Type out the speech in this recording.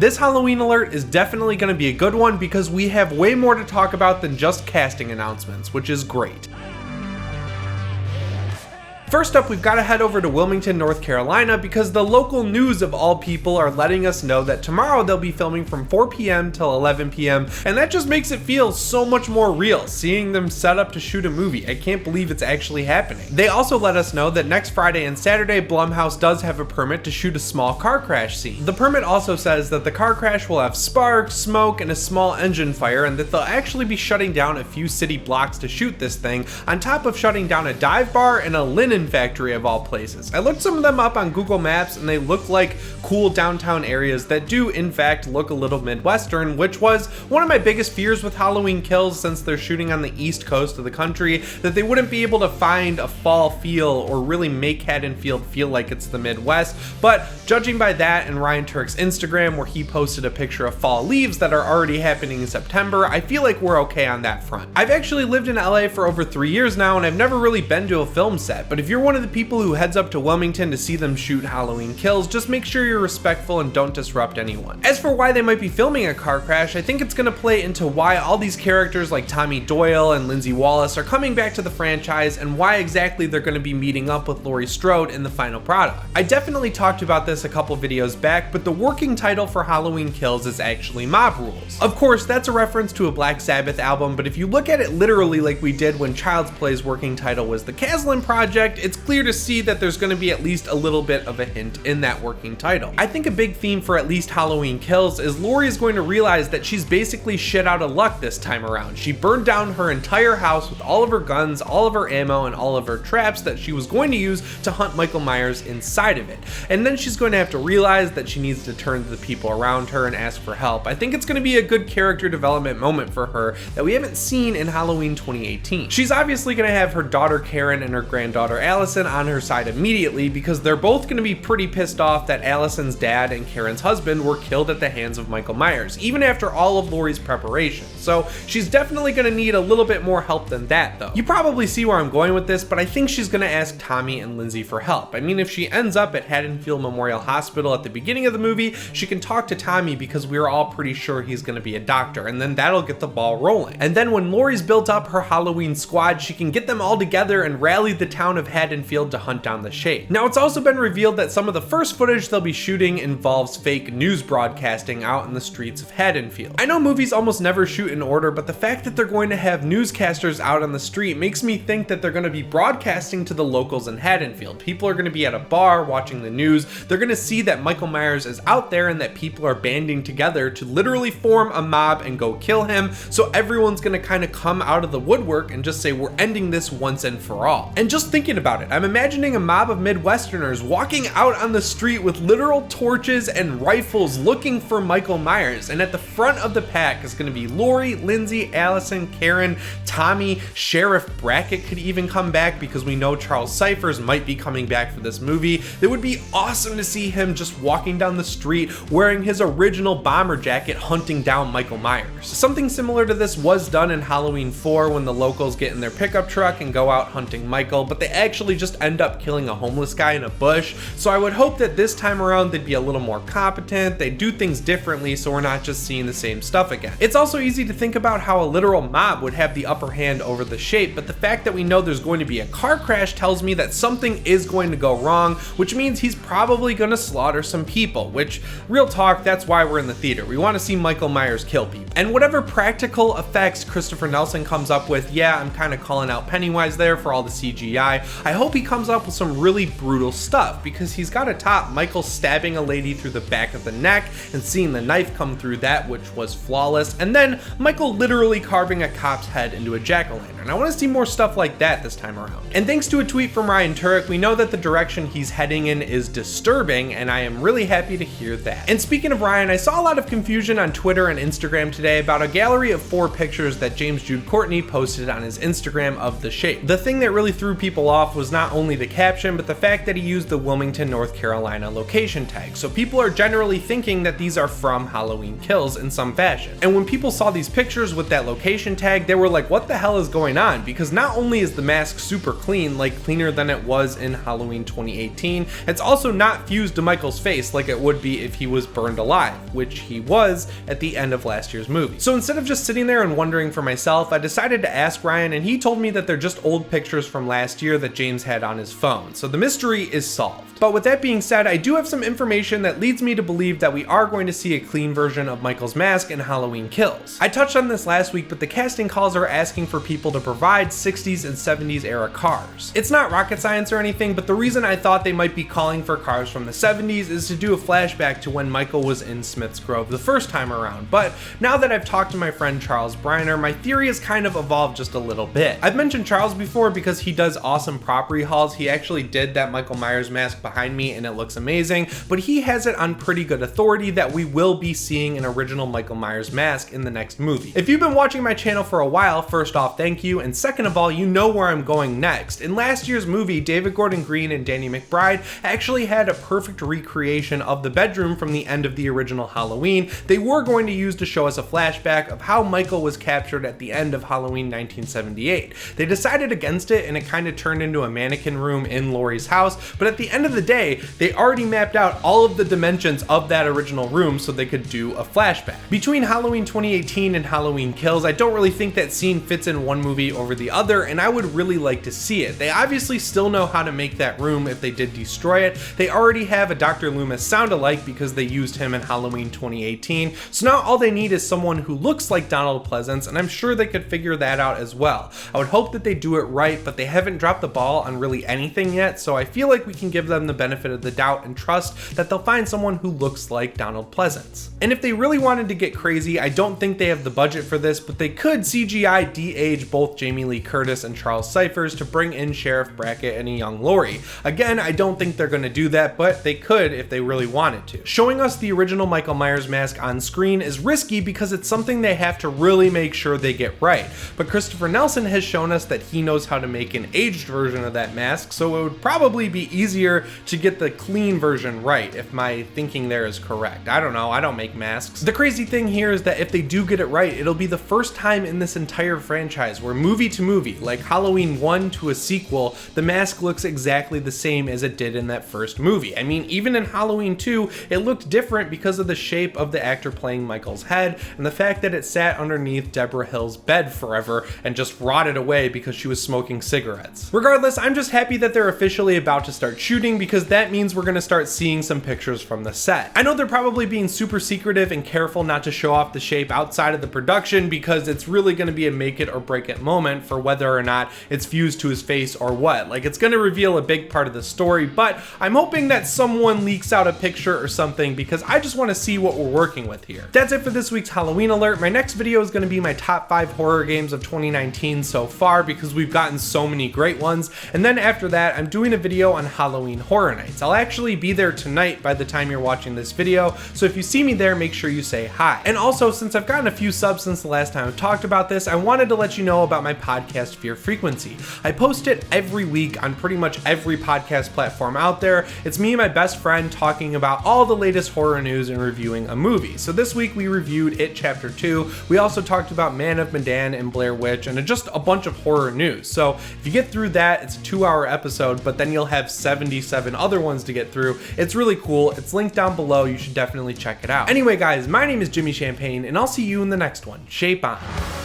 This Halloween alert is definitely going to be a good one because we have way more to talk about than just casting announcements, which is great. First up, we've got to head over to Wilmington, North Carolina because the local news of all people are letting us know that tomorrow they'll be filming from 4 p.m. till 11 p.m. and that just makes it feel so much more real, seeing them set up to shoot a movie. I can't believe it's actually happening. They also let us know that next Friday and Saturday, Blumhouse does have a permit to shoot a small car crash scene. The permit also says that the car crash will have sparks, smoke, and a small engine fire, and that they'll actually be shutting down a few city blocks to shoot this thing, on top of shutting down a dive bar and a linen factory of all places. I looked some of them up on Google Maps and they look like cool downtown areas that do in fact look a little Midwestern, which was one of my biggest fears with Halloween Kills since they're shooting on the east coast of the country, that they wouldn't be able to find a fall feel or really make Haddonfield feel like it's the Midwest. But judging by that and Ryan Turk's Instagram where he posted a picture of fall leaves that are already happening in September, I feel like we're okay on that front. I've actually lived in LA for over 3 years now and I've never really been to a film set, but if you're one of the people who heads up to Wilmington to see them shoot Halloween Kills, just make sure you're respectful and don't disrupt anyone. As for why they might be filming a car crash, I think it's going to play into why all these characters like Tommy Doyle and Lindsay Wallace are coming back to the franchise and why exactly they're going to be meeting up with Laurie Strode in the final product. I definitely talked about this a couple videos back, but the working title for Halloween Kills is actually Mob Rules. Of course, that's a reference to a Black Sabbath album, but if you look at it literally like we did when Child's Play's working title was The Caslin Project, it's clear to see that there's going to be at least a little bit of a hint in that working title. I think a big theme for at least Halloween Kills is Laurie is going to realize that she's basically shit out of luck this time around. She burned down her entire house with all of her guns, all of her ammo, and all of her traps that she was going to use to hunt Michael Myers inside of it. And then she's going to have to realize that she needs to turn to the people around her and ask for help. I think it's going to be a good character development moment for her that we haven't seen in Halloween 2018. She's obviously going to have her daughter Karen and her granddaughter Allison on her side immediately because they're both going to be pretty pissed off that Allison's dad and Karen's husband were killed at the hands of Michael Myers, even after all of Laurie's preparation. So she's definitely going to need a little bit more help than that though. You probably see where I'm going with this, but I think she's going to ask Tommy and Lindsay for help. I mean, if she ends up at Haddonfield Memorial Hospital at the beginning of the movie, she can talk to Tommy because we were all pretty sure he's going to be a doctor, and then that'll get the ball rolling. And then when Laurie's built up her Halloween squad, she can get them all together and rally the town of Haddonfield to hunt down the Shade. Now, it's also been revealed that some of the first footage they'll be shooting involves fake news broadcasting out in the streets of Haddonfield. I know movies almost never shoot in order, but the fact that they're going to have newscasters out on the street makes me think that they're going to be broadcasting to the locals in Haddonfield. People are going to be at a bar watching the news. They're going to see that Michael Myers is out there and that people are banding together to literally form a mob and go kill him. So everyone's going to kind of come out of the woodwork and just say, we're ending this once and for all. And just thinking about it, I'm imagining a mob of Midwesterners walking out on the street with literal torches and rifles looking for Michael Myers. And at the front of the pack is going to be Laurie, Lindsay, Allison, Karen, Tommy, Sheriff Brackett could even come back because we know Charles Cyphers might be coming back for this movie. It would be awesome to see him just walking down the street wearing his original bomber jacket hunting down Michael Myers. Something similar to this was done in Halloween 4 when the locals get in their pickup truck and go out hunting Michael, but they actually just end up killing a homeless guy in a bush. So I would hope that this time around they'd be a little more competent, they'd do things differently so we're not just seeing the same stuff again. It's also easy to think about how a literal mob would have the upper hand over the Shape, but the fact that we know there's going to be a car crash tells me that something is going to go wrong, which means he's probably going to slaughter some people, which, real talk, that's why we're in the theater. We want to see Michael Myers kill people. And whatever practical effects Christopher Nelson comes up with, yeah, I'm kind of calling out Pennywise there for all the CGI. I hope he comes up with some really brutal stuff because he's got to top Michael stabbing a lady through the back of the neck and seeing the knife come through that, which was flawless, and then Michael literally carving a cop's head into a jack-o'-lantern. I want to see more stuff like that this time around. And thanks to a tweet from Ryan Turek, we know that the direction he's heading in is disturbing, and I am really happy to hear that. And speaking of Ryan, I saw a lot of confusion on Twitter and Instagram today about a gallery of 4 pictures that James Jude Courtney posted on his Instagram of The Shape. The thing that really threw people off was not only the caption, but the fact that he used the Wilmington, North Carolina location tag. So people are generally thinking that these are from Halloween Kills in some fashion. And when people saw these pictures with that location tag, they were like, what what the hell is going on, because not only is the mask super clean, like cleaner than it was in Halloween 2018, it's also not fused to Michael's face like it would be if he was burned alive, which he was at the end of last year's movie. So instead of just sitting there and wondering for myself, I decided to ask Ryan, and he told me that they're just old pictures from last year that James had on his phone. So the mystery is solved. But with that being said, I do have some information that leads me to believe that we are going to see a clean version of Michael's mask in Halloween Kills. I touched on this last week, but the casting calls are asking for people to provide 60s and 70s era cars. It's not rocket science or anything, but the reason I thought they might be calling for cars from the 70s is to do a flashback to when Michael was in Smith's Grove the first time around. But now that I've talked to my friend Charles Briner, my theory has kind of evolved just a little bit. I've mentioned Charles before because he does awesome prop rehauls. He actually did that Michael Myers mask behind me and it looks amazing, but he has it on pretty good authority that we will be seeing an original Michael Myers mask in the next movie. If you've been watching my channel for a while, first off, thank you, and second of all, you know where I'm going next. In last year's movie, David Gordon Green and Danny McBride actually had a perfect recreation of the bedroom from the end of the original Halloween. They were going to use to show us a flashback of how Michael was captured at the end of Halloween 1978. They decided against it and it kind of turned into a mannequin room in Laurie's house, but at the end of the day, they already mapped out all of the dimensions of that original room so they could do a flashback. Between Halloween 2018 and Halloween Kills, I don't really think that scene fits in one movie over the other, and I would really like to see it. They obviously still know how to make that room if they did destroy it. They already have a Dr. Loomis sound-alike because they used him in Halloween 2018, so now all they need is someone who looks like Donald Pleasence, and I'm sure they could figure that out as well. I would hope that they do it right, but they haven't dropped the ball on really anything yet, so I feel like we can give them the benefit of the doubt and trust that they'll find someone who looks like Donald Pleasence. And if they really wanted to get crazy, I don't think they have the budget for this, but they could CGI de-age both Jamie Lee Curtis and Charles Cyphers to bring in Sheriff Brackett and a young Laurie. Again, I don't think they're going to do that, but they could if they really wanted to. Showing us the original Michael Myers mask on screen is risky because it's something they have to really make sure they get right. But Christopher Nelson has shown us that he knows how to make an aged version of that mask, so it would probably be easier to get the clean version right, if my thinking there is correct. I don't know, I don't make masks. The crazy thing here is that if they do get it right, it'll be the first time in this entire franchise where movie to movie, like Halloween 1 to a sequel, the mask looks exactly the same as it did in that first movie. I mean, even in Halloween 2, it looked different because of the shape of the actor playing Michael's head and the fact that it sat underneath Deborah Hill's bed forever and just rotted away because she was smoking cigarettes. Regardless, I'm just happy that they're officially about to start shooting because that means we're going to start seeing some pictures from the set. I know they're probably being super secretive and careful not to show off the shape outside of the production because it's really going to be a make it or break it moment for whether or not it's fused to his face or what. Like, it's going to reveal a big part of the story, but I'm hoping that someone leaks out a picture or something because I just want to see what we're working with here. That's it for this week's Halloween alert. My next video is going to be my top 5 horror games of 2019 so far because we've gotten so many great ones, and then after that I'm doing a video on Halloween Horror Nights. I'll actually be there tonight by the time you're watching this video, so if you see me there, make sure you say hi. And also, since I've gotten a few subs since the last time I've talked about this, I wanted to let you know about my podcast Fear Frequency. I post it every week on pretty much every podcast platform out there. It's me and my best friend talking about all the latest horror news and reviewing a movie. So this week we reviewed It Chapter 2. We also talked about Man of Medan and Blair Witch and just a bunch of horror news. So if you get through that, it's a 2-hour episode, but then you'll have 77 other ones to get through. It's really cool. It's linked down below. You should definitely check it out. Anyway, guys, my name is Jimmy Champane, and I'll see you in the next one. Shape on.